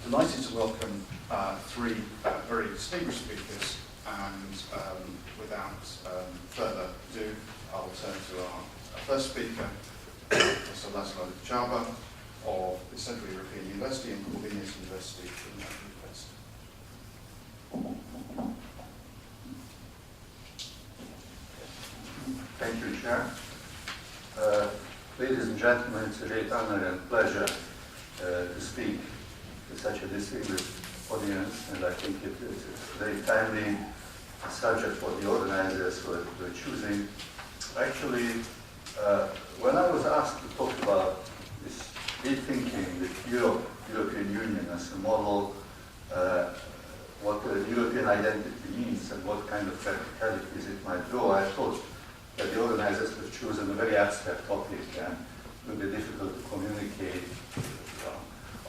delighted to welcome three very distinguished speakers, and without further ado, I'll turn to our first speaker, Professor László Csaba of the Central European University and Corvinus University in Budapest. Thank you, Chair. Ladies and gentlemen, it's a great honor and pleasure to speak to such a distinguished audience, and I think it is a very timely subject for the organizers were choosing. Actually, when I was asked to talk about this rethinking the European Union as a model, what the European identity means and what kind of practicalities it might draw, I thought that the organizers have chosen a very abstract topic and it would be difficult to communicate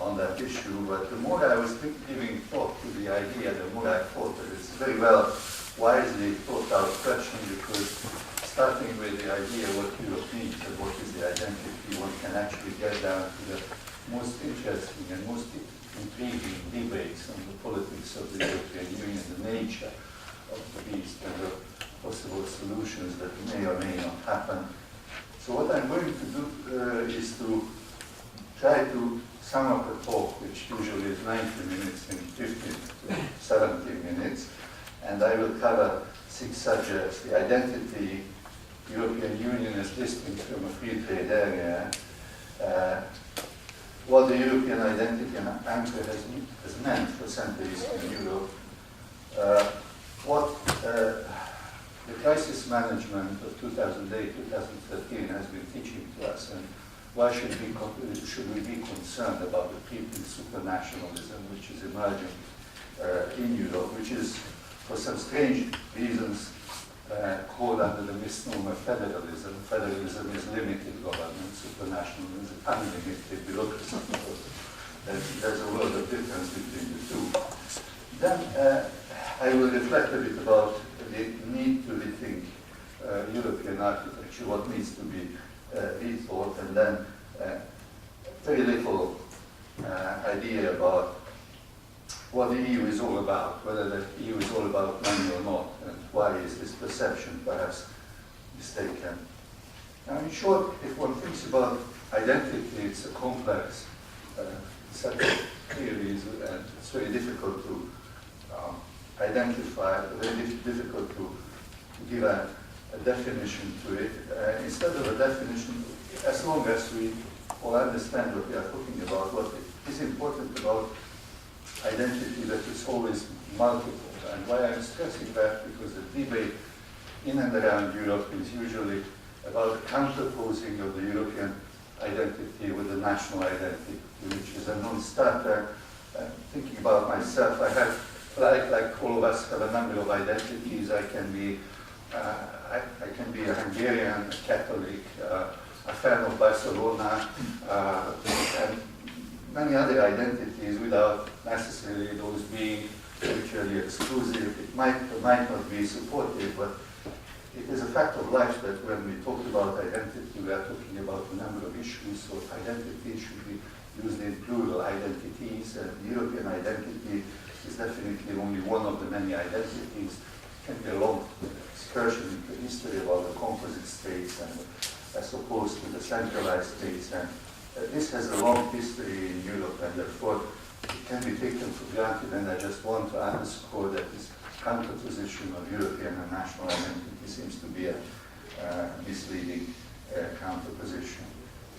on that issue. But the more I was giving thought to the idea, the more I thought that it's very well, wisely thought out question, because starting with the idea what Europe means and what is the identity, one can actually get down to the most interesting and most intriguing debates on the politics of the European Union, the nature of the beast and the possible solutions that may or may not happen. So what I'm going to do is to try to sum up a talk, which usually is 90 minutes in 15 to 17 minutes, and I will cover 6 subjects: the identity, European Union as distinct from a free trade area, what the European identity and anchor has meant for Central Eastern Europe, what the crisis management of 2008-2013 has been teaching to us, and why should we be concerned about the people's supranationalism which is emerging in Europe, which is for some strange reasons called under the misnomer federalism. Federalism is limited government, supranationalism is unlimited bureaucracy. There's a world of difference between the two. Then I will reflect a bit about the need to rethink European architecture, what needs to be rethought, and then very little idea about what the EU is all about, whether the EU is all about money or not, and why is this perception perhaps mistaken. Now, in short, if one thinks about identity, it's a complex set of theories, and it's very difficult to identify, very difficult to give a definition to it. Instead of a definition, as long as we all understand what we are talking about, what is important about identity, that it's always multiple. And why I'm stressing that, because the debate in and around Europe is usually about counterposing of the European identity with the national identity, which is a non-starter. Thinking about myself, I have, like all of us, have a number of identities. I can be a Hungarian, a Catholic, a fan of Barcelona, and many other identities without necessarily those being mutually exclusive. It might or might not be supportive, but it is a fact of life that when we talk about identity, we are talking about a number of issues, so identity should be used in plural, identities, and European identity is definitely only one of the many identities. It can be a long excursion into history about the composite states and as opposed to the centralized states, and this has a long history in Europe, and therefore it can be taken for granted, and I just want to underscore that this counterposition of European and national identity seems to be a misleading counterposition.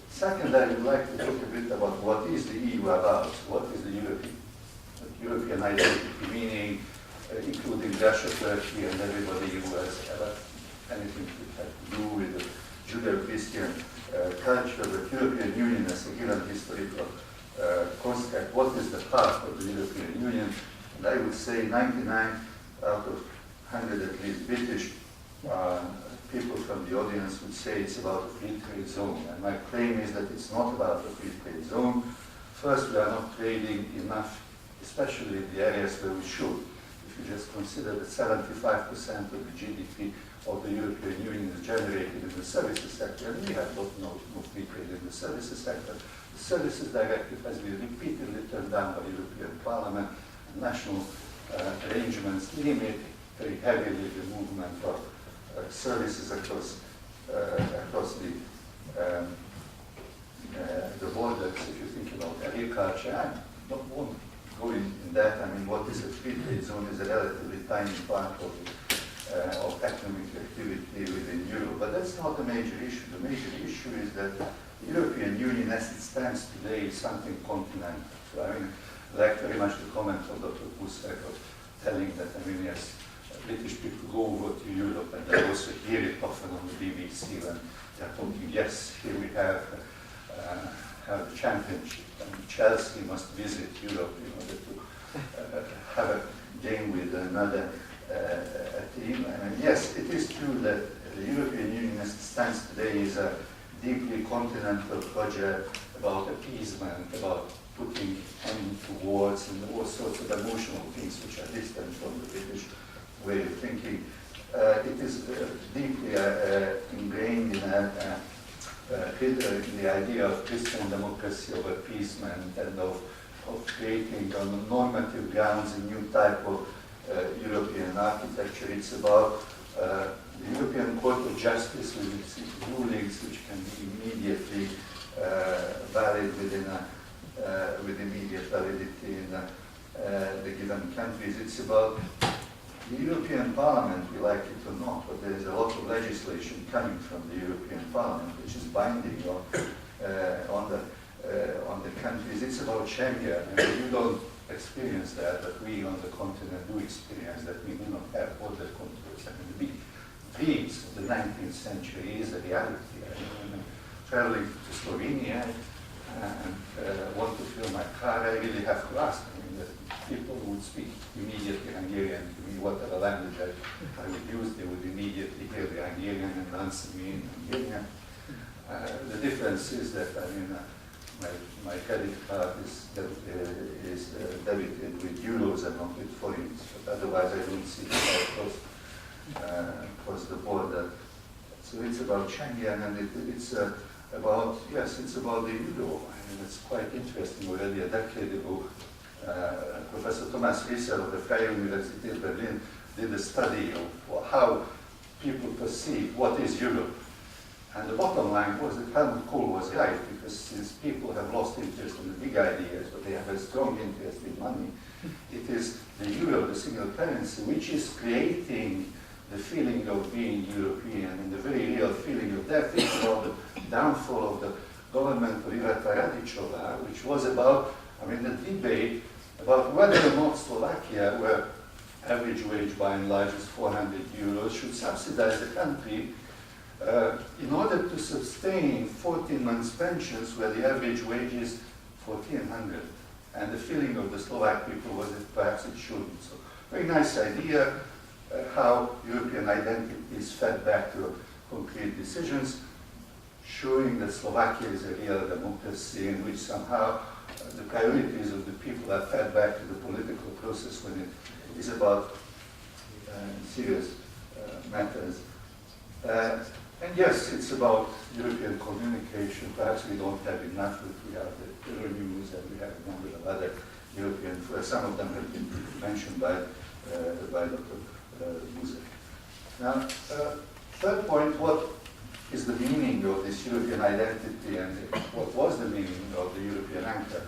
Second, I would like to talk a bit about what is the EU about, what is the European identity, meaning including Russia, Turkey, and everybody who has ever anything to do with the Judeo-Christian culture, the European Union as a given historical concept. What is the path of the European Union? And I would say 99 out of 100 at least British people from the audience would say it's about a free trade zone. And my claim is that it's not about a free trade zone. First, we are not trading enough, especially in the areas where we should. If you just consider that 75% of the GDP of the European Union is generated in the services sector, and we have no free trade in the services sector. The Services Directive has been repeatedly turned down by the European Parliament, and national arrangements limit very heavily the movement of services across the borders. If you think about agriculture, I won't go in that. I mean, what is a free trade zone is a relatively tiny part of economic activity within Europe. But that's not the major issue. The major issue is that the European Union, as it stands today, is something continental. So I mean, I like very much the comment of Dr. Pusek of telling that, I mean, yes, British people go over to Europe, and they also hear it often on the BBC when they're talking, yes, here we have the championship, and Chelsea must visit Europe in order to have a game with another team. And yes, it is true that the European Union as it stands today is a deeply continental project about appeasement, about putting end to wars and all sorts of emotional things which are distant from the British way of thinking. It is deeply ingrained in the idea of Christian democracy, of appeasement, and of creating on normative grounds a new type of European architecture. It's about the European Court of Justice with its rulings, which can be immediately valid with immediate validity in the given countries. It's about the European Parliament, we like it or not, but there is a lot of legislation coming from the European Parliament, which is binding on the countries. It's about Schengen, and you don't experience that, but we on the continent do experience that. We do not have border controls. I mean, the big dreams of the 19th century is a reality. I mean, traveling to Slovenia and want to fill my car, I really have to ask. I mean, the people would speak immediately Hungarian to me, whatever language I would use, they would immediately hear the Hungarian and answer me in Hungarian. The difference is that, I mean, my credit card is debited with euros and not with forints, but otherwise I don't see it across the border. So it's about Schengen, and it's about, yes, it's about the euro. I mean, it's quite interesting. Already a decade ago, Professor Thomas Risser of the Freie Universität Berlin did a study of how people perceive what is Europe. And the bottom line was that Helmut Kohl was right, because since people have lost interest in the big ideas, but they have a strong interest in money, it is the euro, the single currency, which is creating the feeling of being European and the very real feeling of that. Think about the downfall of the government of Iva Radičová, which was about, I mean, the debate about whether or not Slovakia, where average wage by and large is 400 euros, should subsidize the country in order to sustain 14 months pensions where the average wage is 1,400. And the feeling of the Slovak people was that perhaps it shouldn't. So, very nice idea how European identity is fed back to concrete decisions, showing that Slovakia is a real democracy in which somehow the priorities of the people are fed back to the political process when it is about serious matters. And yes, it's about European communication. Perhaps we don't have enough, but we have the Euronews and we have a number of other European, some of them have been mentioned by Dr. Buzek. Now, third point, what is the meaning of this European identity and what was the meaning of the European anchor?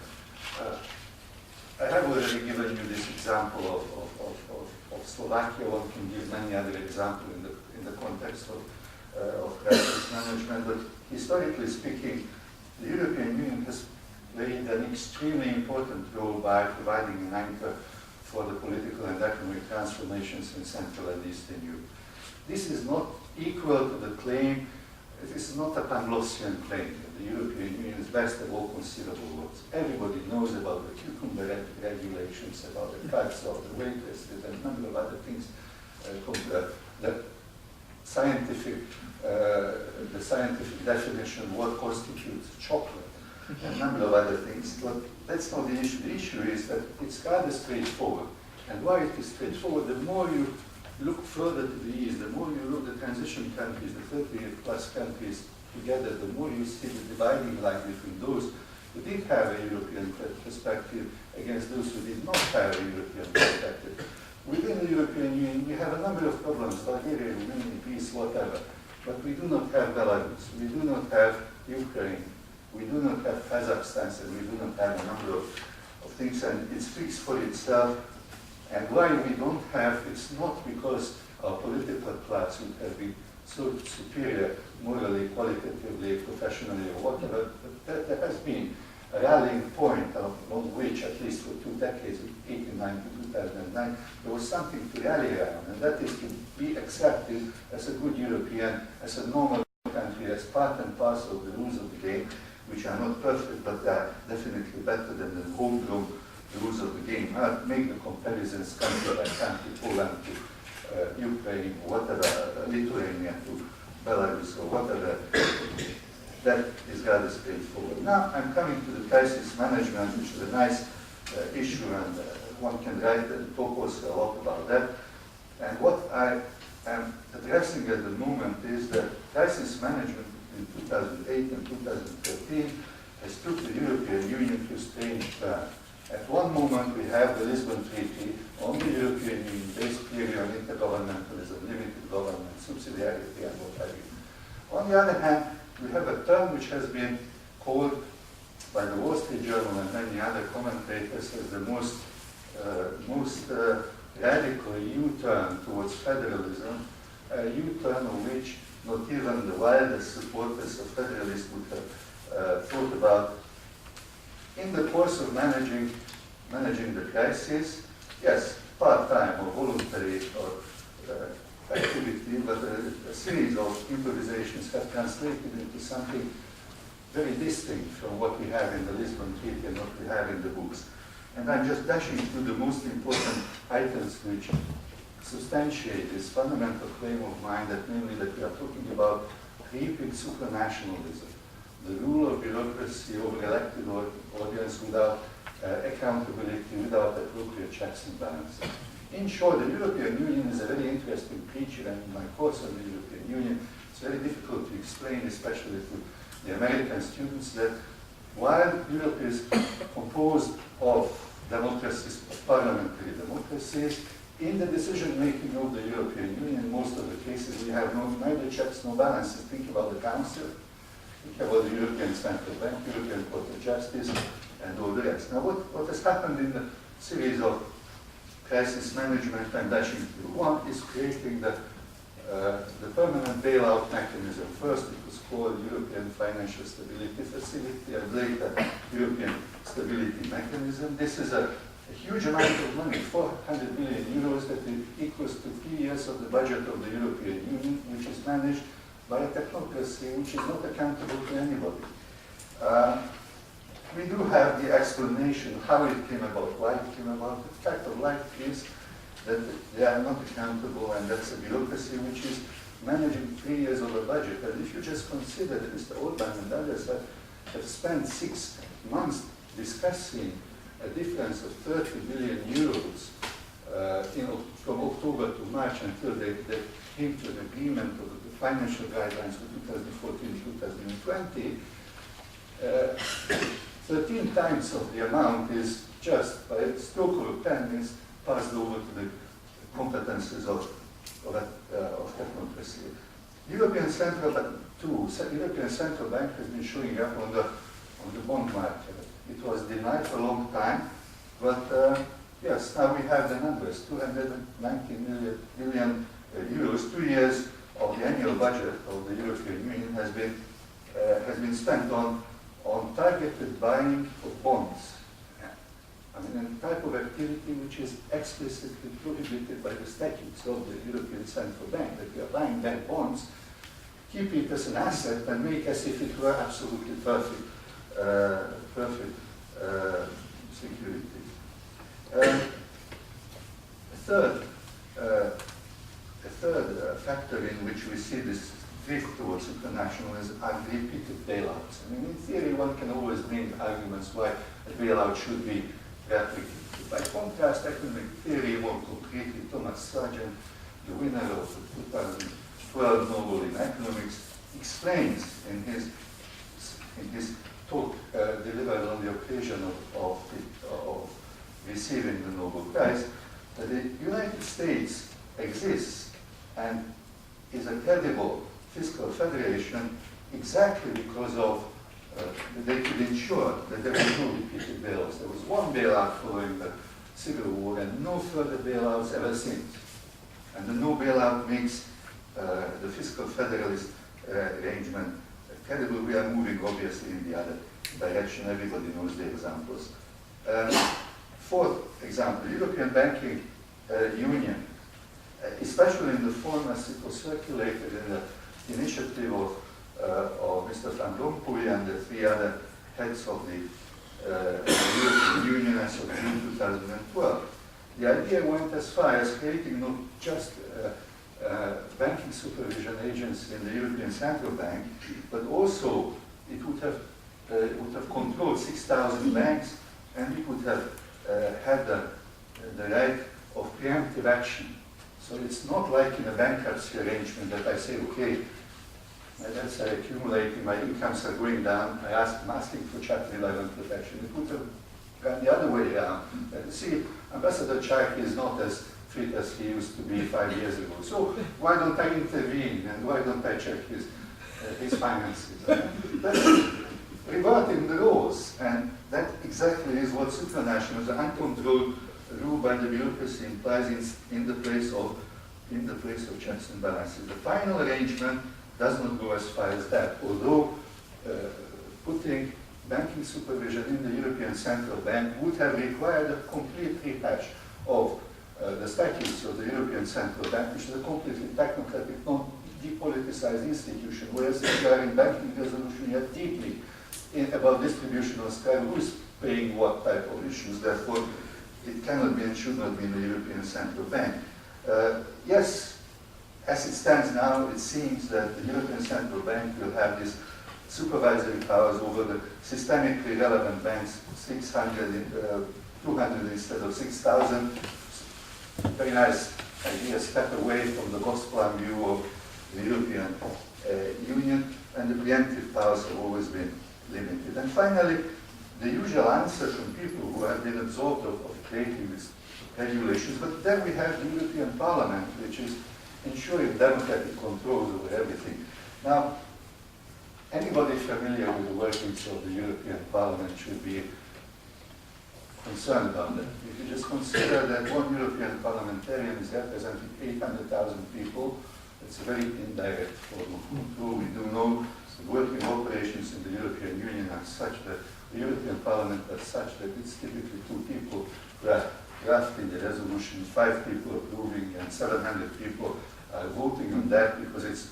I have already given you this example of Slovakia. One can give many other examples in the context of crisis management, but historically speaking, the European Union has played an extremely important role by providing an anchor for the political and economic transformations in Central and Eastern Europe. This is not equal to the claim, this is not a Panglossian claim. The European Union is best of all conceivable worlds. Everybody knows about the cucumber regulations, about the cuts of the waitresses, and a number of other things. The scientific definition of what constitutes chocolate, and a number of other things. But that's not the issue. The issue is that it's rather straightforward. And why it is straightforward, the more you look further to the east, the more you look at the transition countries, the 30+ countries together, the more you see the dividing line between those who did have a European perspective against those who did not have a European perspective. Within the European Union, we have a number of problems, Bulgaria, Romania, Greece, whatever. But we do not have Belarus, we do not have Ukraine, we do not have Kazakhstan, and we do not have a number of things, and it speaks for itself. And why we don't have, it's not because our political class would have been so superior morally, qualitatively, professionally, or whatever, but there has been a rallying point on which, at least for 2 decades, 1989 to 2009, there was something to rally around, and that is to be accepted as a good European, as a normal country, as part and parcel of the rules of the game, which are not perfect, but they are definitely better than the homegrown rules of the game. I'll make the comparisons country by country, Poland to Ukraine, or whatever, Lithuania to Belarus, or whatever. That is rather straightforward. Now I'm coming to the crisis management, which is a nice issue, and one can write and talk also a lot about that. And what I am addressing at the moment is that crisis management in 2008 and 2013 has took the European Union to a strange turn. At one moment we have the Lisbon Treaty on the European Union based clearly on intergovernmentalism, limited government, subsidiarity, and what have you. On the other hand, we have a term which has been called by the Wall Street Journal and many other commentators as the most radical U-turn towards federalism, a U-turn of which not even the wildest supporters of federalism would have thought about. In the course of managing the crisis, yes, part-time or voluntary or activity, but a series of improvisations have translated into something very distinct from what we have in the Lisbon Treaty and what we have in the books. And I'm just dashing through the most important items which substantiate this fundamental claim of mine, that namely that we are talking about creeping supranationalism, the rule of bureaucracy over elected audience without accountability, without appropriate checks and balances. In short, the European Union is a very interesting creature, and in my course on the European Union, it's very difficult to explain, especially to the American students, that while Europe is composed of democracies, of parliamentary democracies, in the decision-making of the European Union, in most of the cases, we have neither checks nor balances. Think about the Council, think about the European Central Bank, European Court of Justice, and all the rest. Now, what has happened in the series of crisis management and dashing through one is creating the permanent bailout mechanism. First, it was called European Financial Stability Facility, and later European Stability Mechanism. This is a huge amount of money, 400 billion euros, that equals to 3 years of the budget of the European Union, which is managed by a technocracy which is not accountable to anybody. We do have the explanation how it came about, why it came about. The fact of life is that they are not accountable, and that's a bureaucracy which is managing 3 years of a budget. And if you just consider that Mr. Orban and others have spent 6 months discussing a difference of 30 billion euros from October to March until they came to an agreement of the financial guidelines for 2014-2020, 13 times of the amount is just by a stroke of a pen is passed over to the competences of technocracy. European Central Bank has been showing up on the bond market. It was denied for a long time, but yes, now we have the numbers. 290 billion euros, 2 years of the annual budget of the European Union has been spent on targeted buying of bonds. I mean, a type of activity which is explicitly prohibited by the statutes of the European Central Bank, that we are buying back bonds, keep it as an asset, and make as if it were absolutely perfect security. A third factor in which we see this drift towards supranationalism are repeated bailouts. I mean, in theory, one can always bring arguments why a bailout should be replicated. By contrast, economic theory, more concretely, Thomas Sargent, the winner of the 2012 Nobel in Economics, explains in his talk delivered on the occasion of receiving the Nobel Prize, that the United States exists and is a credible fiscal federation exactly because of they could ensure that there were no repeated bailouts. There was one bailout following the Civil War and no further bailouts ever since. And the no bailout makes the fiscal federalist arrangement credible. We are moving obviously in the other direction. Everybody knows the examples. Fourth example, European Banking Union, especially in the form as it was circulated in the initiative of Mr. Van Rompuy and the three other heads of the European Union as of June 2012. The idea went as far as creating not just banking supervision agency in the European Central Bank, but also it would have controlled 6,000 banks, and it would have had the right of preemptive action. So it's not like in a bankruptcy arrangement that I say, okay, my debts are accumulating, my incomes are going down, I'm asking for Chapter 11 protection. It would have gone the other way around. See, Ambassador Chaki is not as fit as he used to be 5 years ago. So why don't I intervene and why don't I check his finances? That's reverting the laws, and that exactly is what supranationalism, the uncontrolled rule by the bureaucracy implies in the place of checks and balances. The final arrangement does not go as far as that, although putting banking supervision in the European Central Bank would have required a complete rehash of the statutes of the European Central Bank, which is a completely technocratic, non-depoliticized institution, whereas if you are in banking resolution, you are deeply about distribution of scale, who's paying what type of issues, therefore it cannot be and should not be in the European Central Bank. Yes, as it stands now, it seems that the European Central Bank will have these supervisory powers over the systemically relevant banks, 200 instead of 6,000. Very nice idea, step away from the Gosplan view of the European Union, and the preemptive powers have always been limited. And finally, the usual answer from people who have been absorbed of creating these regulations, but then we have the European Parliament, which is ensuring democratic controls over everything. Now, anybody familiar with the workings of the European Parliament should be concerned about that. If you just consider that one European parliamentarian is representing 800,000 people, it's a very indirect form of control. We do know the working operations in the European Union are such that the European Parliament is such that it's typically 2 people drafting the resolution, 5 people approving, and 700 people voting on that because it's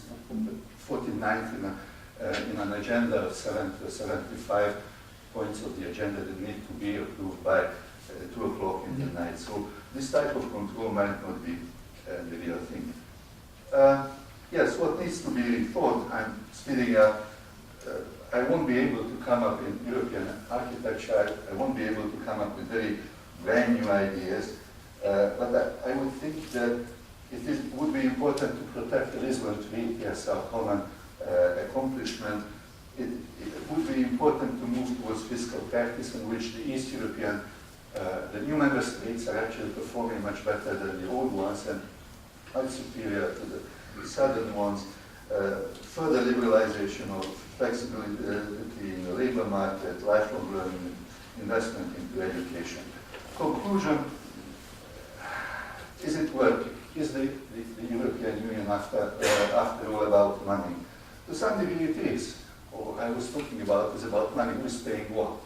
49th in an agenda of 70 or 75 points of the agenda that need to be approved by 2 o'clock in the night. So this type of control might not be the real thing. Yes, what needs to be reformed, I'm speeding up. I won't be able to come up in European architecture, I won't be able to come up with very brand new ideas, but I would think that it would be important to protect the Lisbon Treaty as our common accomplishment. It would be important to move towards fiscal practice in which the East European, the new member states are actually performing much better than the old ones and much superior to the southern ones. Further liberalization of flexibility in the labor market, lifelong learning, investment into education. Conclusion, is it working? Is the European Union after all about money? To some degree it is. Or I was talking about is about money, who's paying what.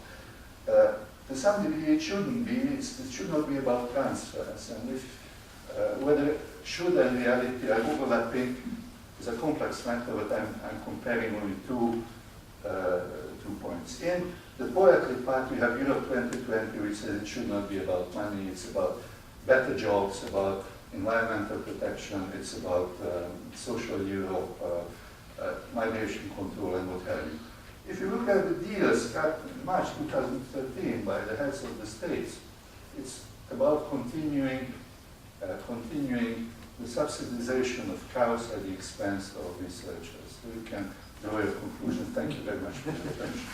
To some degree it shouldn't be, it should not be about transfers. And if whether it should in reality are overlapping is a complex matter, but I'm comparing only two points. In the poetry part, we have Europe 2020, which says it should not be about money, it's about better jobs, about environmental protection, it's about social Europe, migration control, and what have you. If you look at the deals cut in March 2013 by the heads of the states, it's about continuing the subsidization of cows at the expense of researchers. So you can draw your conclusion. Thank you very much for your attention.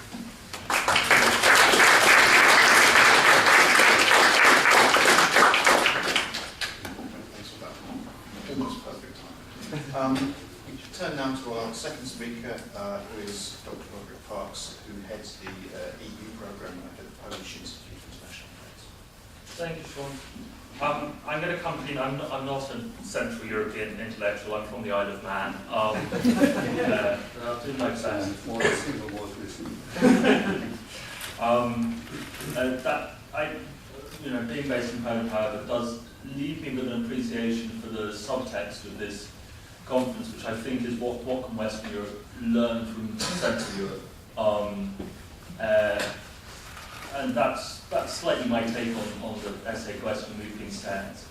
almost perfect time. Turn now to our second speaker, who is Dr. Roderick, who heads the EU programme at the Polish Institute of International Affairs. Thank you, Sean. I'm going to come clean. I'm not a Central European intellectual. I'm from the Isle of Man. I'll do my best. Being based in Poland, however, does leave me with an appreciation for the subtext of this conference, which I think is what can Western Europe learn from Central Europe. And that's slightly my take on the essay question we've been sent.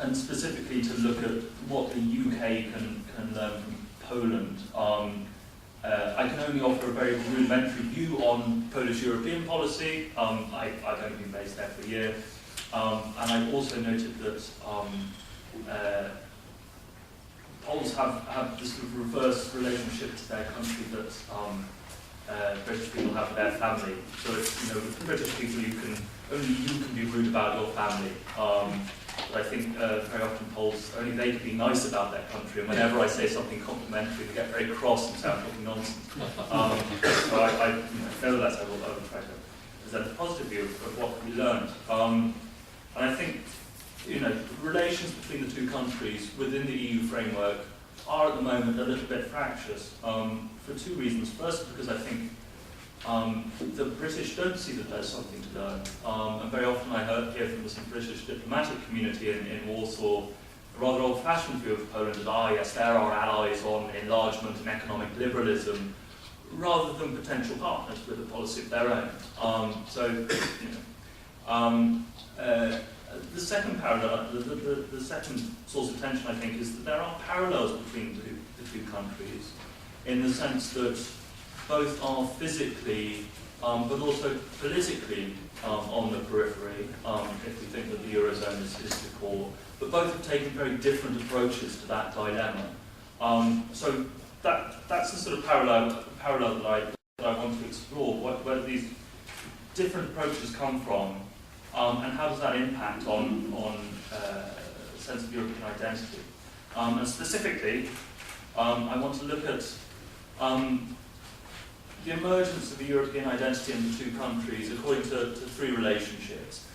And specifically to look at what the UK can learn from Poland. I can only offer a very rudimentary view on Polish European policy. I've only been based there for a year. And I've also noted that Poles have this sort of reverse relationship to their country that British people have with their family. So it's, with British people, only you can be rude about your family. But I think very often Poles, only they can be nice about their country, and whenever I say something complimentary, they get very cross and sound talking nonsense. So nevertheless, I will try to present a positive view of what can be learned. And I think, relations between the two countries within the EU framework are at the moment a little bit fractious for two reasons. First, because I think the British don't see that there's something to learn. And very often I hear from some British diplomatic community in Warsaw a rather old-fashioned view of Poland that, yes, they're our allies on enlargement and economic liberalism, rather than potential partners with a policy of their own. The second parallel, the second source of tension, I think, is that there are parallels between the two countries, in the sense that both are physically, but also politically on the periphery, if we think that the Eurozone is the core, but both have taken very different approaches to that dilemma. So that's the sort of parallel that I want to explore, where these different approaches come from, and how does that impact on a sense of European identity. And specifically, I want to look at the emergence of the European identity in the two countries according to three relationships.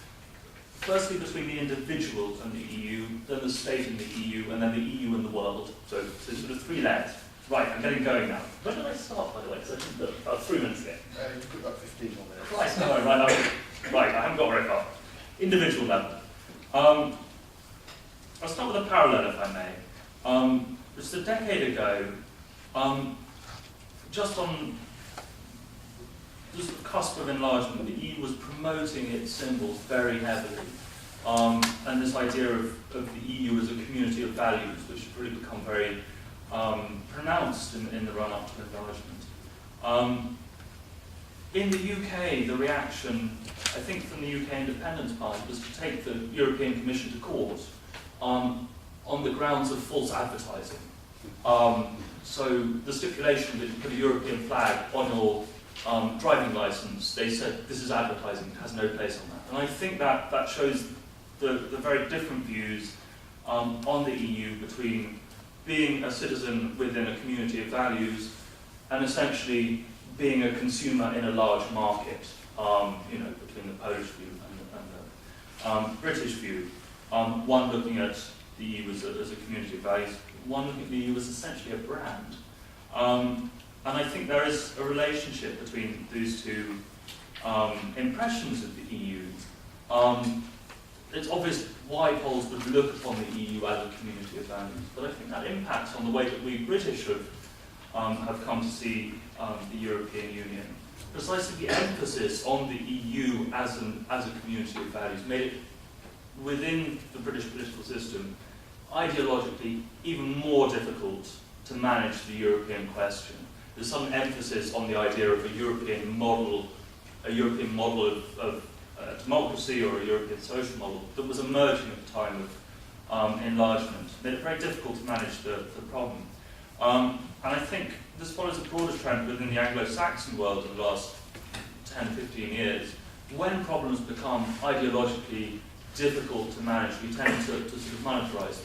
Firstly, between the individual and the EU, then the state and the EU, and then the EU and the world. So sort of three legs. Right, I'm getting going now. When did I start, by the way? Because I did about 3 minutes ago. You've got about 15 more minutes. Christ, no, right, I haven't got very far. Individual level. I'll start with a parallel, if I may. Just a decade ago, just on the cusp of enlargement, the EU was promoting its symbols very heavily. And this idea of the EU as a community of values, which had really become very pronounced in the run-up to enlargement. In the UK, the reaction, I think, from the UK Independence Party was to take the European Commission to court on the grounds of false advertising. So the stipulation that you put a European flag on your driving license, they said this is advertising, it has no place on that. And I think that shows the very different views on the EU between being a citizen within a community of values and essentially being a consumer in a large market, between the Polish view and the British view. One looking at the EU as a community of values, one looking at the EU as essentially a brand. And I think there is a relationship between these two impressions of the EU. It's obvious why Poles would look upon the EU as a community of values, but I think that impacts on the way that we British have come to see the European Union. Precisely the emphasis on the EU as a community of values made it, within the British political system, ideologically even more difficult to manage the European question. There's some emphasis on the idea of a European model of democracy or a European social model that was emerging at the time of enlargement. Made it very difficult to manage the problem. And I think this follows a broader trend within the Anglo-Saxon world in the last 10, 15 years. When problems become ideologically difficult to manage. We tend to sort of monetarize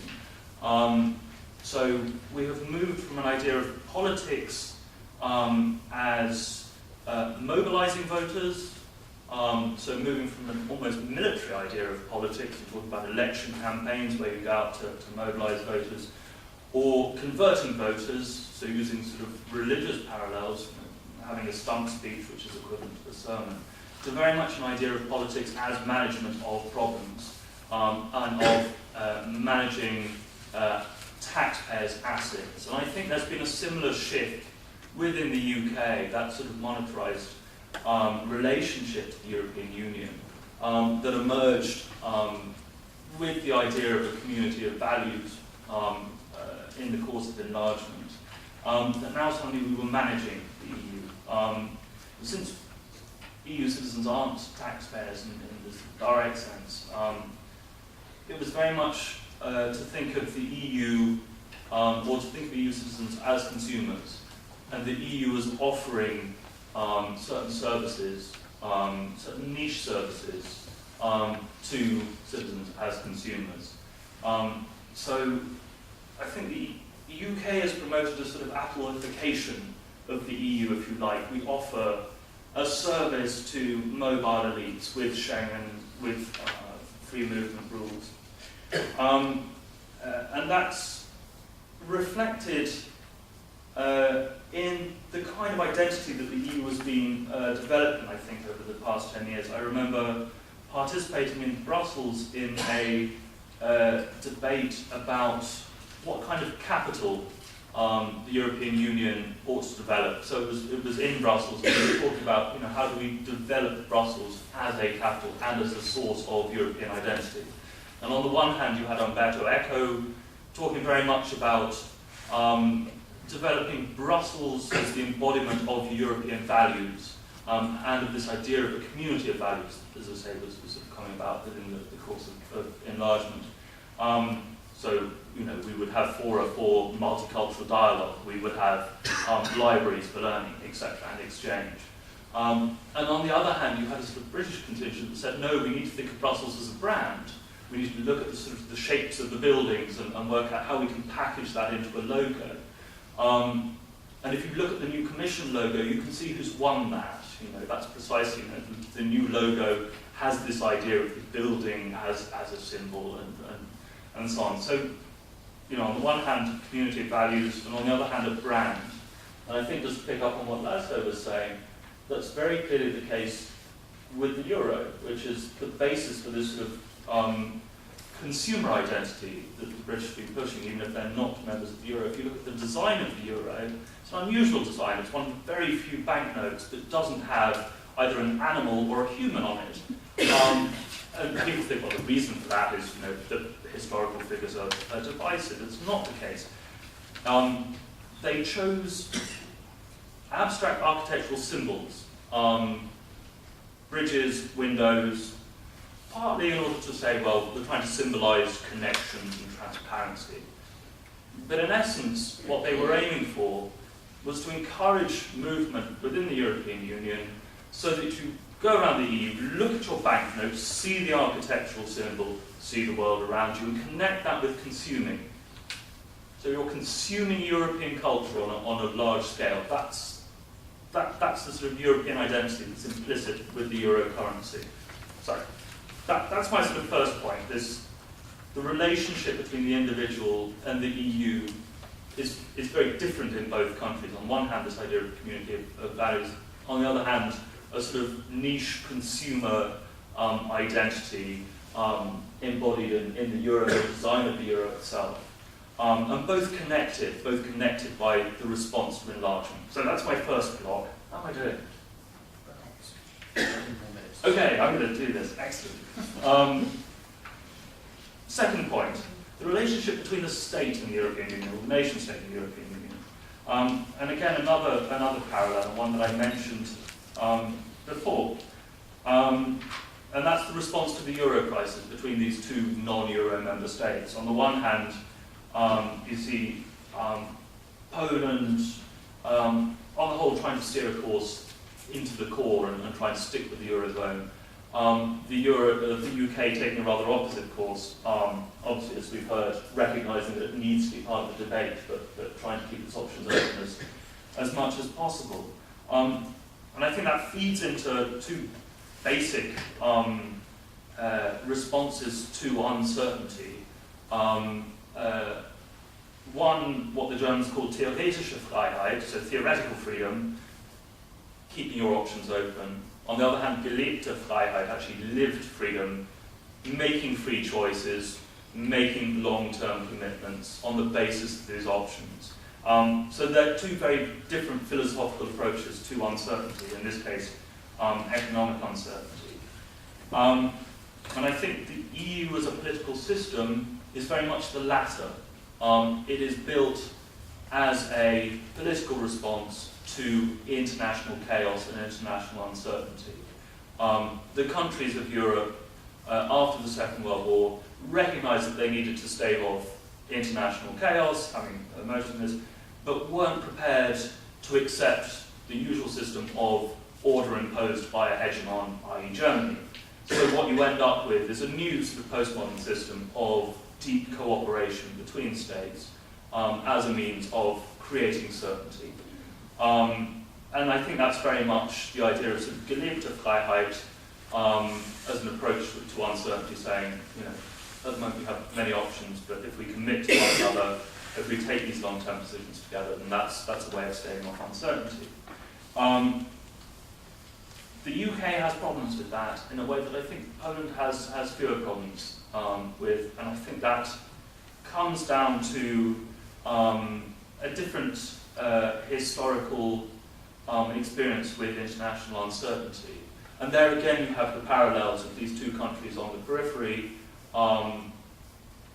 them. So we have moved from an idea of politics as mobilizing voters, so moving from an almost military idea of politics, we talk about election campaigns where you go out to mobilize voters, or converting voters, so using sort of religious parallels, having a stump speech which is equivalent to a sermon, to very much an idea of politics as management of problems and of managing taxpayers' assets. And I think there's been a similar shift within the UK, that sort of monetarised relationship to the European Union that emerged with the idea of a community of values in the course of enlargement. That now suddenly we were managing the EU. Since EU citizens aren't taxpayers in this direct sense, it was very much to think of the EU, or to think of EU citizens as consumers, and the EU as offering certain services, certain niche services, to citizens as consumers. So I think the UK has promoted a sort of Appleification of the EU, if you like. We offer a service to mobile elites with Schengen, with free movement rules. And that's reflected in the kind of identity that the EU has been developing, I think, over the past 10 years. I remember participating in Brussels in a debate about what kind of capital the European Union ought to develop. So it was in Brussels, and we were talking about, how do we develop Brussels as a capital and as a source of European identity. And on the one hand, you had Umberto Eco talking very much about developing Brussels as the embodiment of European values, and of this idea of a community of values, as I say, was sort of coming about within the course of enlargement. So, we would have fora for multicultural dialogue, we would have libraries for learning, etc., and exchange. And on the other hand, you had a sort of British contingent that said, no, we need to think of Brussels as a brand. We need to look at the sort of the shapes of the buildings and work out how we can package that into a logo. And if you look at the new Commission logo, you can see who's won that. That's precisely, the new logo has this idea of the building as a symbol and so on. So, on the one hand, community of values, and on the other hand, a brand. And I think, just to pick up on what László was saying, that's very clearly the case with the euro, which is the basis for this sort of consumer identity that the British have been pushing, even if they're not members of the euro. If you look at the design of the euro, it's an unusual design. It's one of the very few banknotes that doesn't have either an animal or a human on it. And people think, well, the reason for that is, the historical figures are divisive. It's not the case. They chose abstract architectural symbols, bridges, windows, partly in order to say, well, we're trying to symbolize connections and transparency. But in essence, what they were aiming for was to encourage movement within the European Union so that you go around the EU, look at your banknotes, see the architectural symbol, see the world around you, and connect that with consuming. So you're consuming European culture on a large scale. That's the sort of European identity that's implicit with the euro currency. So that's my sort of first point. The relationship between the individual and the EU is very different in both countries. On one hand, this idea of community of values. On the other hand, a sort of niche consumer identity embodied in the euro, the design of the euro itself. And both connected by the response to enlargement. So that's my first block. How am I doing? Okay, I'm going to do this. Excellent. Second point, the relationship between the state and the European Union, or the nation state and the European Union. And again, another parallel, one that I mentioned before. And that's the response to the euro crisis between these two non-euro member states. On the one hand, you see Poland, on the whole, trying to steer a course into the core and trying to stick with the eurozone. the UK taking a rather opposite course, obviously, as we've heard, recognising that it needs to be part of the debate, but trying to keep its options open as much as possible. And I think that feeds into two basic responses to uncertainty. One, what the Germans call theoretische Freiheit, so theoretical freedom, keeping your options open. On the other hand, gelebte Freiheit, actually lived freedom, making free choices, making long-term commitments on the basis of these options. So there are two very different philosophical approaches to uncertainty, in this case, economic uncertainty. And I think the EU as a political system is very much the latter. It is built as a political response to international chaos and international uncertainty. The countries of Europe, after the Second World War, recognized that they needed to stave off international chaos, having emerged in this, but weren't prepared to accept the usual system of order imposed by a hegemon, i.e. Germany. So what you end up with is a new sort of postmodern system of deep cooperation between states as a means of creating certainty. And I think that's very much the idea of sort of gelebte Freiheit as an approach to uncertainty, saying, you know, at the moment we have many options, but if we commit to one another, if we take these long-term decisions together, then that's a way of staving off uncertainty. The UK has problems with that in a way that I think Poland has fewer problems with, and I think that comes down to a different historical experience with international uncertainty. And there again you have the parallels of these two countries on the periphery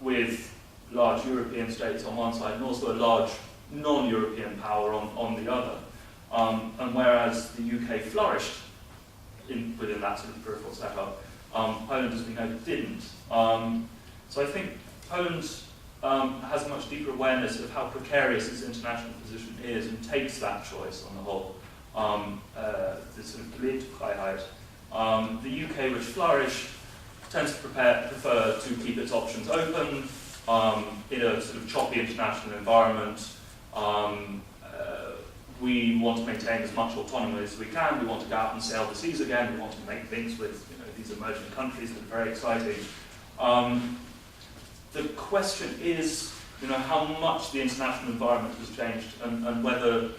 with large European states on one side and also a large non-European power on the other. And whereas the UK flourished within that sort of peripheral setup, Poland, as we know, didn't. So I think Poland has a much deeper awareness of how precarious its international position is and takes that choice on the whole, this sort of gelebte Freiheit. The UK, which flourished, tends to prefer to keep its options open in a sort of choppy international environment. We want to maintain as much autonomy as we can. We want to go out and sail the seas again. We want to make things with these emerging countries that are very exciting. The question is, how much the international environment has changed and whether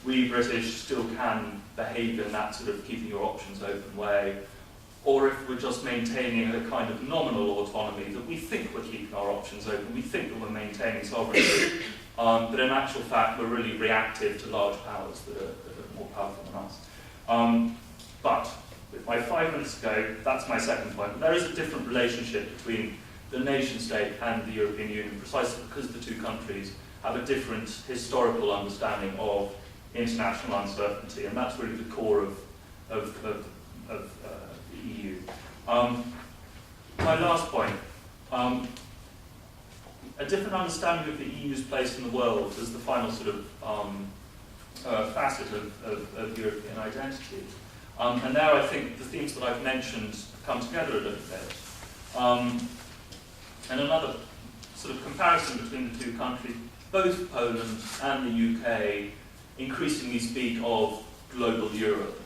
we British still can behave in that sort of keeping your options open way, or if we're just maintaining a kind of nominal autonomy that we think we're keeping our options open, we think that we're maintaining sovereignty, but in actual fact we're really reactive to large powers that are more powerful than us. But with my 5 minutes ago, that's my second point. There is a different relationship between the nation state and the European Union, precisely because the two countries have a different historical understanding of international uncertainty, and that's really the core of the EU. My last point, a different understanding of the EU's place in the world as the final sort of facet of European identity. And there I think the themes that I've mentioned come together a little bit. And another sort of comparison between the two countries, both Poland and the UK increasingly speak of global Europe.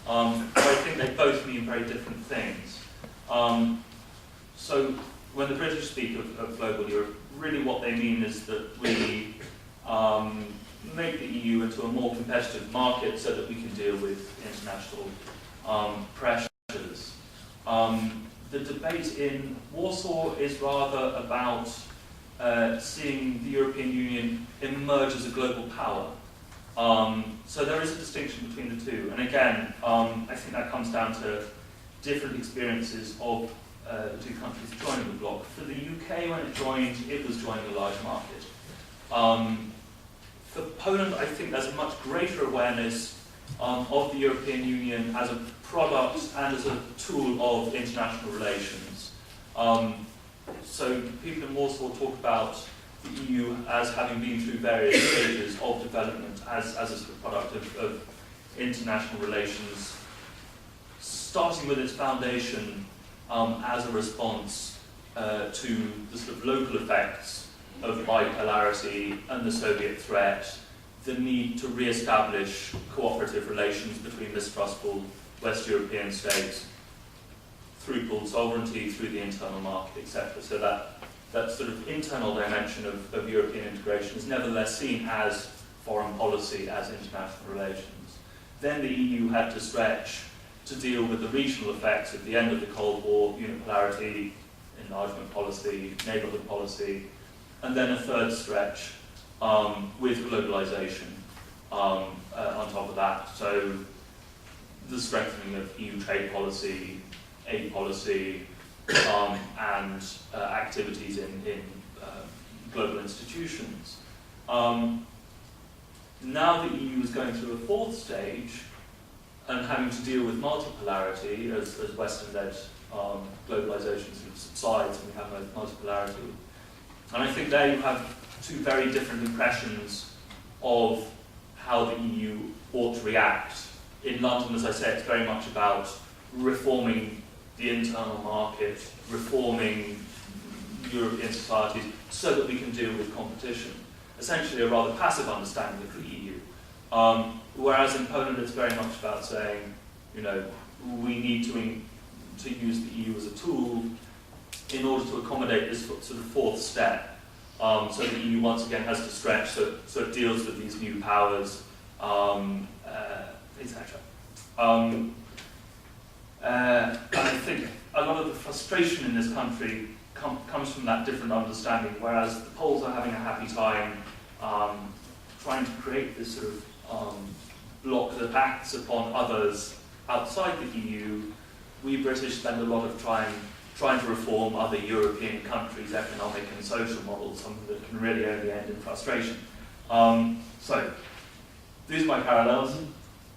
But I think they both mean very different things. So when the British speak of global Europe, really what they mean is that we make the EU into a more competitive market so that we can deal with international pressures. The debate in Warsaw is rather about seeing the European Union emerge as a global power. So there is a distinction between the two. And again, I think that comes down to different experiences of the two countries joining the bloc. For the UK, when it joined, it was joining a large market. For Poland, I think there's a much greater awareness of the European Union as a product and as a tool of international relations. So people in Warsaw talk about the EU as having been through various stages of development as a sort of product of international relations, starting with its foundation as a response to the sort of local effects of bipolarity and the Soviet threat, the need to re-establish cooperative relations between mistrustful West European states through pooled sovereignty, through the internal market, etc. So that sort of internal dimension of European integration is nevertheless seen as foreign policy, as international relations. Then the EU had to stretch to deal with the regional effects at the end of the Cold War, unipolarity, enlargement policy, neighbourhood policy, and then a third stretch with globalization on top of that. So the strengthening of EU trade policy, aid policy, and activities in global institutions. Now the EU is going through a fourth stage and having to deal with multipolarity as Western-led globalization sort of subsides and we have multipolarity. And I think there you have two very different impressions of how the EU ought to react. In London, as I said, it's very much about reforming the internal market, reforming European societies so that we can deal with competition. Essentially a rather passive understanding of the EU. Whereas in Poland it's very much about saying, you know, we need to use the EU as a tool in order to accommodate this sort of fourth step. So the EU once again has to stretch so it deals with these new powers, etc. And I think a lot of the frustration in this country comes from that different understanding, whereas the Poles are having a happy time trying to create this sort of bloc that acts upon others outside the EU. We British spend a lot of time trying to reform other European countries' economic and social models, something that can really only end in frustration. So, these are my parallels.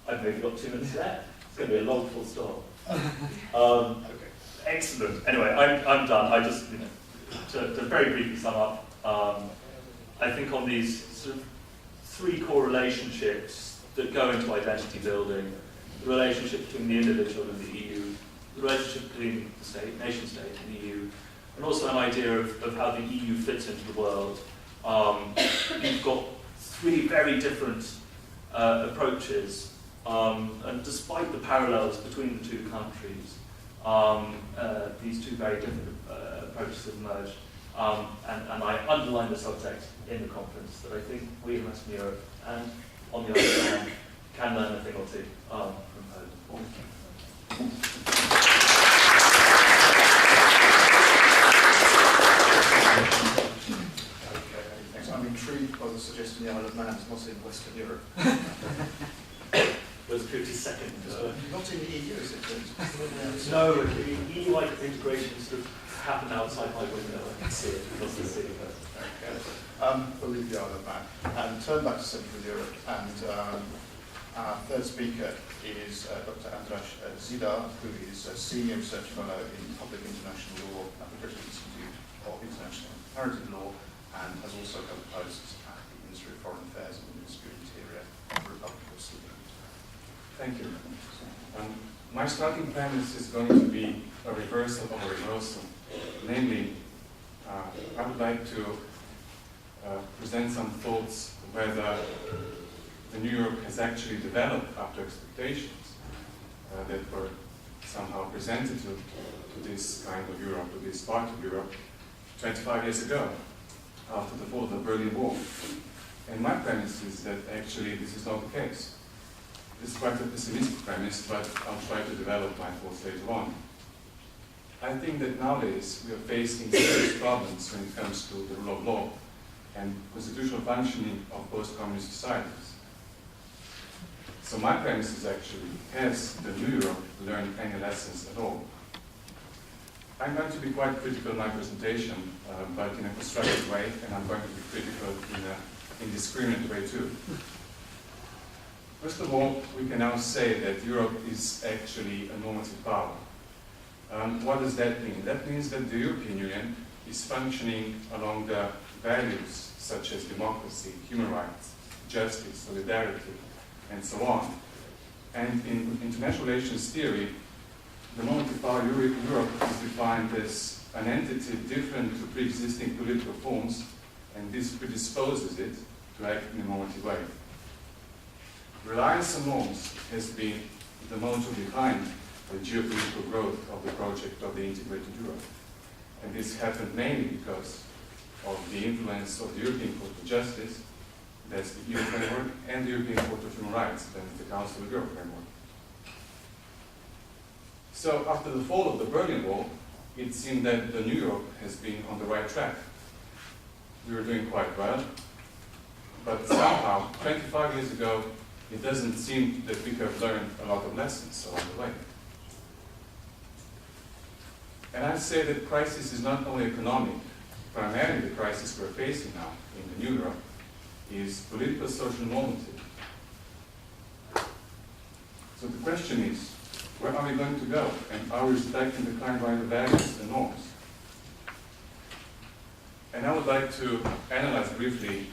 I've maybe got 2 minutes left. It's going to be a long full stop. Okay. Excellent. Anyway, I'm done. I just, to very briefly sum up, I think on these sort of 3 core relationships that go into identity building, the relationship between the individual and the EU, the relationship between the state, nation state and the EU, and also an idea of how the EU fits into the world. You've got 3 very different approaches, and despite the parallels between the 2 countries, these 2 very different approaches have emerged. And I underline the subtext in the conference that I think we in Western Europe and on the other hand can learn a thing or 2 from Poland. Okay, thanks. I'm intrigued by the suggestion the Isle of Man is not in Western Europe. Was 52nd. Not in the EU, is it? No, EU integration sort of happened outside my window. I can see it across the sea. Okay. We'll leave the Isle of Man and turn back to Central Europe. And our third speaker is Dr. Andraž Zidar, who is a senior research fellow in public international law at the British Institute of International Comparative Law and has also held posts at the Ministry of Foreign Affairs and the Ministry of Interior of the Republic of Slovenia. Thank you. My starting premise is going to be a reversal of a reversal. Namely, I would like to present some thoughts whether the New Europe has actually developed up to expectations that were somehow presented to this kind of Europe, to this part of Europe, 25 years ago, after the fall of the Berlin Wall. And my premise is that actually this is not the case. This is quite a pessimistic premise, but I'll try to develop my thoughts later on. I think that nowadays we are facing serious problems when it comes to the rule of law and constitutional functioning of post-communist societies. So my premise is actually, has the New Europe learned any lessons at all? I'm going to be quite critical in my presentation, but in a constructive way, and I'm going to be critical in an indiscriminate way too. First of all, we can now say that Europe is actually a normative power. What does that mean? That means that the European Union is functioning along the values such as democracy, human rights, justice, solidarity, and so on. And in international relations theory, the normative power Europe is defined as an entity different to pre-existing political forms, and this predisposes it to act in a normative way. Reliance on norms has been the motor behind the geopolitical growth of the project of the integrated Europe. And this happened mainly because of the influence of the European Court of Justice, that's the EU framework, and the European Court of Human Rights, that's the Council of Europe framework. So after the fall of the Berlin Wall, it seemed that the New Europe has been on the right track. We were doing quite well, but somehow, 25 years ago, it doesn't seem that we have learned a lot of lessons along the way. And I'd say that crisis is not only economic. Primarily the crisis we're facing now in the New Europe is political, social, normative. So the question is, where are we going to go? And are we respecting the kind by the values and norms? And I would like to analyze briefly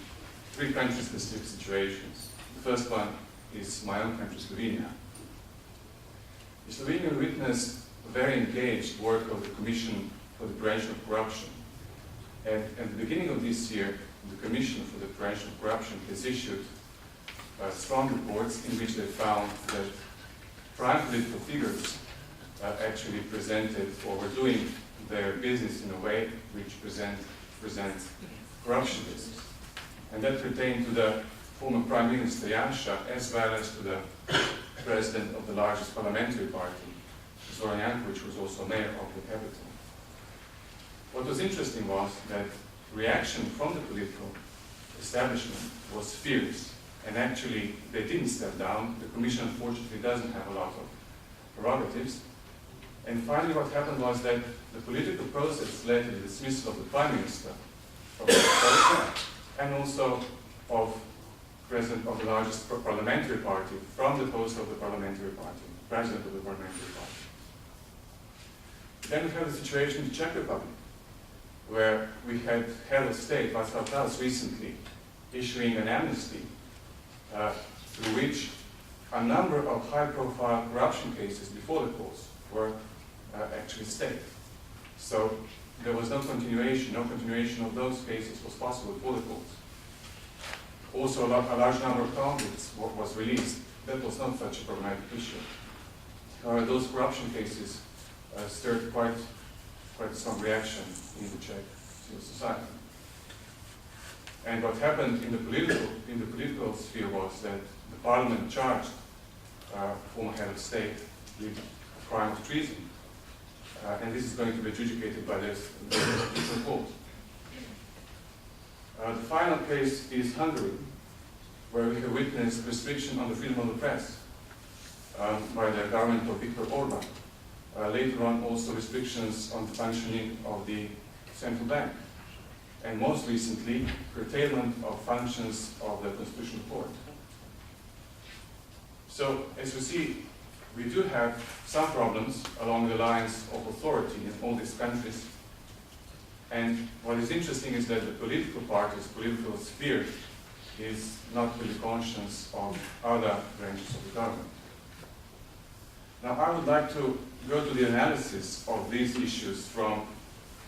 3 country-specific situations. The first one is my own country, Slovenia. Slovenia witnessed a very engaged work of the Commission for the Prevention of Corruption. And at the beginning of this year, the Commission for the Prevention of Corruption has issued strong reports in which they found that prime political figures actually presented or were doing their business in a way which presents corruption risks. And that pertained to the former Prime Minister Janša as well as to the president of the largest parliamentary party, Zoran Janković, was also mayor of the capital. What was interesting was that reaction from the political establishment was fierce, and actually they didn't step down. The Commission unfortunately doesn't have a lot of prerogatives. And finally what happened was that the political process led to the dismissal of the Prime Minister of the party and also of president of the largest parliamentary party from the post of the parliamentary party, president of the parliamentary party. Then we have the situation in the Czech Republic, where we had head of state, Václav Klaus, recently issuing an amnesty through which a number of high-profile corruption cases before the courts were actually stayed. So there was no continuation of those cases was possible before the courts. Also, a large number of convicts was released. That was not such a problematic issue. However, those corruption cases stirred quite some reaction in the Czech civil society. And what happened in the political sphere was that the parliament charged former head of state with a crime of treason, and this is going to be adjudicated by the different court. The final case is Hungary, where we have witnessed restriction on the freedom of the press by the government of Viktor Orban. Later on, also restrictions on the functioning of the central bank. And most recently, curtailment of functions of the Constitutional Court. So, as you see, we do have some problems along the lines of authority in all these countries. And what is interesting is that the political parties, political sphere, is not really conscious of other branches of the government. Now, I would like to go to the analysis of these issues from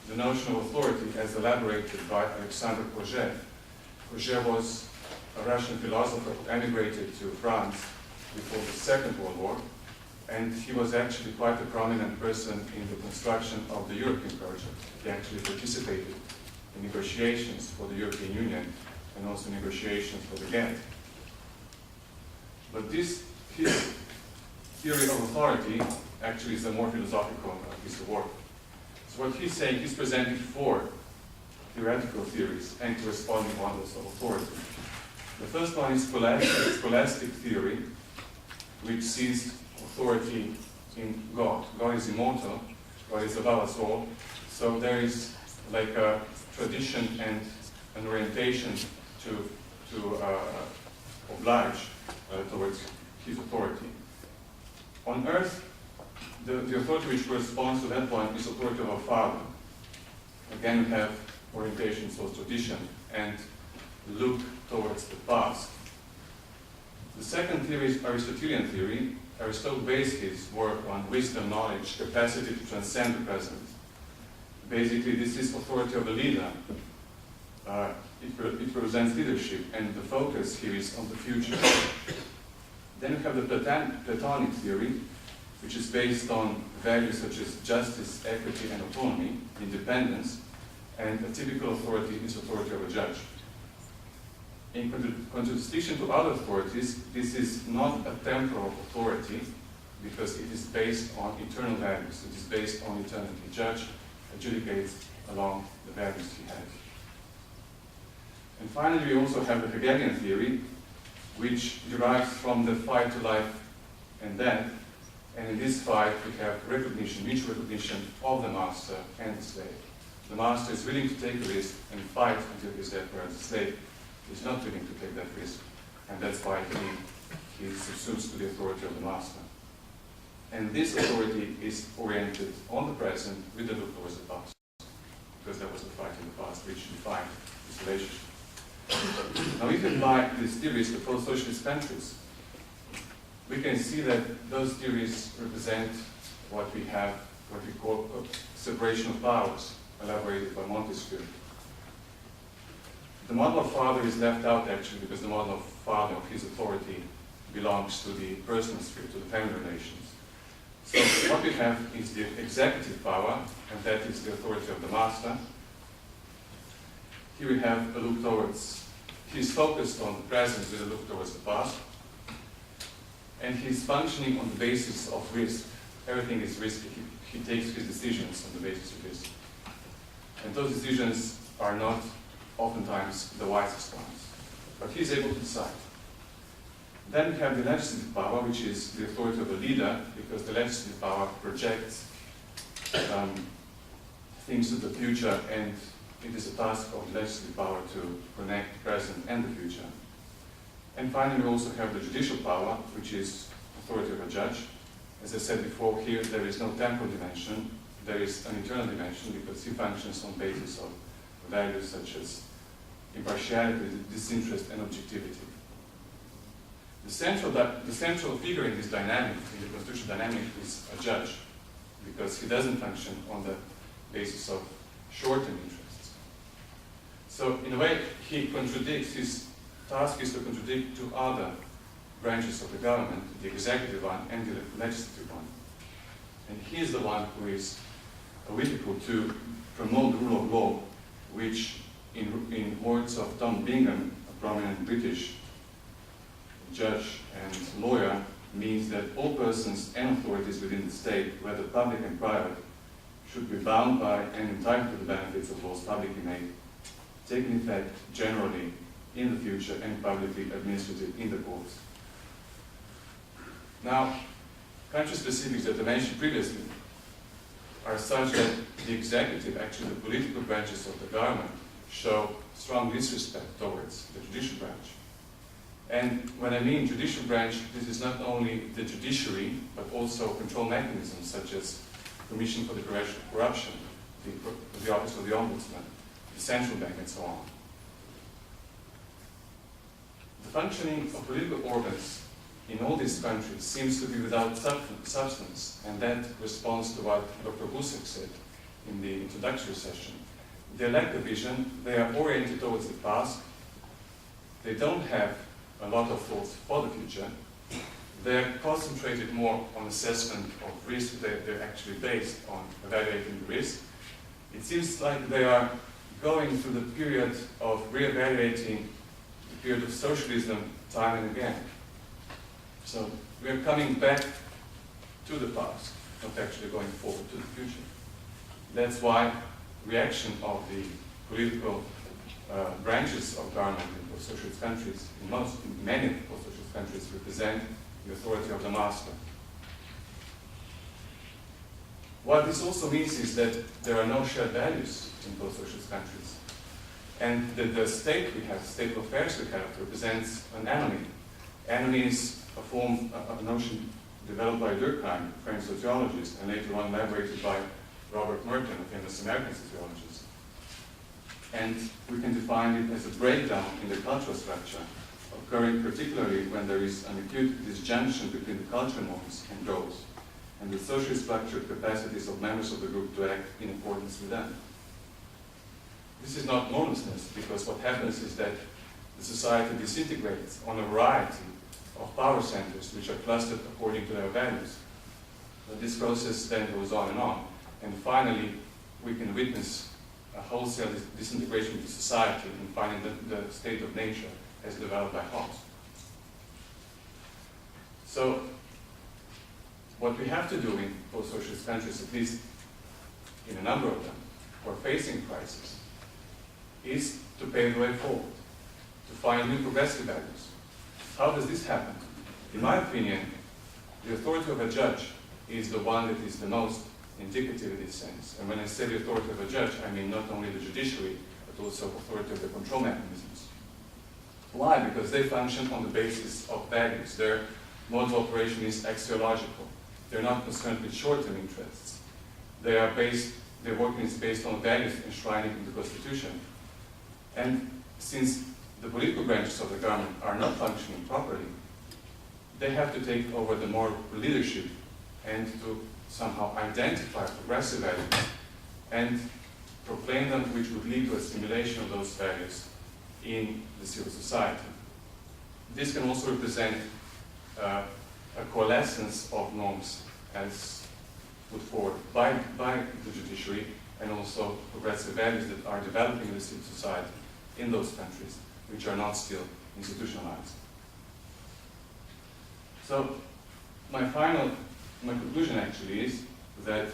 the notion of authority as elaborated by Alexander Kojève. Kojève was a Russian philosopher who emigrated to France before the Second World War, and he was actually quite a prominent person in the construction of the European project. He actually participated in negotiations for the European Union and also negotiations for the Ghent. But his theory of authority actually is a more philosophical piece of work. So what he's saying, he's presenting 4 theoretical theories and corresponding models of authority. The first one is scholastic theory, which sees authority in God. God is immortal, God is above us all. So there is like a tradition and an orientation to oblige towards his authority. On earth, the authority which corresponds to that one is authority of our Father. Again, we have orientations towards tradition and look towards the past. The second theory is Aristotelian theory, Aristotle based his work on wisdom, knowledge, capacity to transcend the present. Basically, this is authority of the leader. It represents leadership, and the focus here is on the future. Then we have the Platonic theory, which is based on values such as justice, equity, and autonomy, independence, and a typical authority is authority of a judge. In contradistinction to other authorities, this is not a temporal authority because it is based on eternal values. It is based on eternity. The judge adjudicates along the values he has. And finally, we also have the Hegelian theory, which derives from the fight to life and death. And in this fight, we have recognition, mutual recognition of the master and the slave. The master is willing to take a risk and fight until his death, whereas the slave is not willing to take that risk. And that's why he subsumes to the authority of the master. And this authority is oriented on the present with a look towards the past. Because there was a fight in the past which defined this relationship. Now, if we apply these theories to post-socialist countries, we can see that those theories represent what we call separation of powers, elaborated by Montesquieu. The model of father is left out actually because the model of father, of his authority, belongs to the personal sphere, to the family relations. So what we have is the executive power, and that is the authority of the master. Here we have a look towards, he's focused on the present with a look towards the past. And he's functioning on the basis of risk. Everything is risky. He takes his decisions on the basis of risk. And those decisions are not oftentimes the wisest ones. But he's able to decide. Then we have the legislative power, which is the authority of the leader, because the legislative power projects things to the future, and it is a task of the legislative power to connect the present and the future. And finally, we also have the judicial power, which is authority of a judge. As I said before, here there is no temporal dimension, there is an eternal dimension because he functions on the basis of values such as impartiality, disinterest, and objectivity. The central figure in this dynamic, in the constitutional dynamic, is a judge, because he doesn't function on the basis of short-term interests. So, in a way, he contradicts, his task is to contradict two other branches of the government, the executive one and the legislative one. And he is the one who is a vehicle to promote the rule of law, which, in words of Tom Bingham, a prominent British judge and lawyer, means that all persons and authorities within the state, whether public and private, should be bound by and entitled to the benefits of laws publicly made, taking effect generally in the future and publicly administered in the courts. Now, country specifics that I mentioned previously are such that the executive, actually the political branches of the government, show strong disrespect towards the judicial branch. And when I mean judicial branch, this is not only the judiciary, but also control mechanisms such as Commission for the Prevention of Corruption, the Office of the Ombudsman, the Central Bank, and so on. The functioning of political organs in all these countries seems to be without substance, and that responds to what Dr. Husek said in the introductory session. They lack a vision, they are oriented towards the past, they don't have a lot of thoughts for the future, they're concentrated more on assessment of risk, they're actually based on evaluating the risk. It seems like they are going through the period of re-evaluating the period of socialism time and again. So we're coming back to the past, not actually going forward to the future. That's why reaction of the political branches of government in post-socialist countries, in many post-socialist countries, represent the authority of the master. What this also means is that there are no shared values in post-socialist countries. And the state we have, state of affairs we have, represents an enemy. Enemy is a notion developed by Durkheim, a French sociologist, and later on elaborated by Robert Merton, a famous American sociologist. And we can define it as a breakdown in the cultural structure occurring particularly when there is an acute disjunction between the cultural norms and goals, and the socially structured capacities of members of the group to act in accordance with them. This is not normlessness, because what happens is that the society disintegrates on a variety of power centers which are clustered according to their values. But this process then goes on, and finally we can witness a wholesale disintegration of the society and finding the state of nature as developed by Hobbes. So what we have to do in post-socialist countries, at least in a number of them, who are facing crisis, is to pave the way forward, to find new progressive values. How does this happen? In my opinion, the authority of a judge is the one that is the most indicative in this sense. And when I say the authority of a judge, I mean not only the judiciary, but also authority of the control mechanisms. Why? Because they function on the basis of values. Their mode of operation is axiological. They're not concerned with short-term interests. Their working is based on values enshrined in the Constitution. And since the political branches of the government are not functioning properly, they have to take over the moral leadership and to somehow identify progressive values and proclaim them, which would lead to a simulation of those values in the civil society. This can also represent a coalescence of norms as put forward by the judiciary, and also progressive values that are developing in the civil society in those countries, which are not still institutionalized. So my conclusion actually is that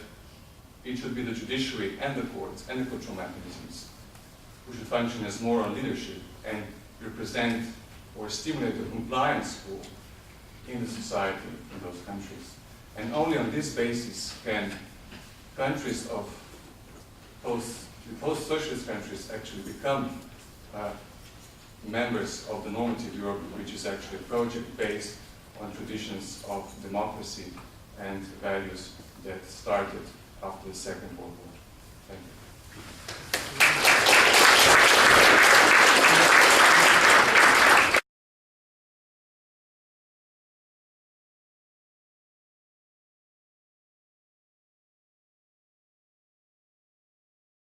it should be the judiciary and the courts and the control mechanisms who should function as moral leadership and represent or stimulate a compliance pool in the society in those countries. And only on this basis can countries of post-socialist countries actually become members of the normative Europe, which is actually a project based on traditions of democracy and values that started after the Second World War. Thank you.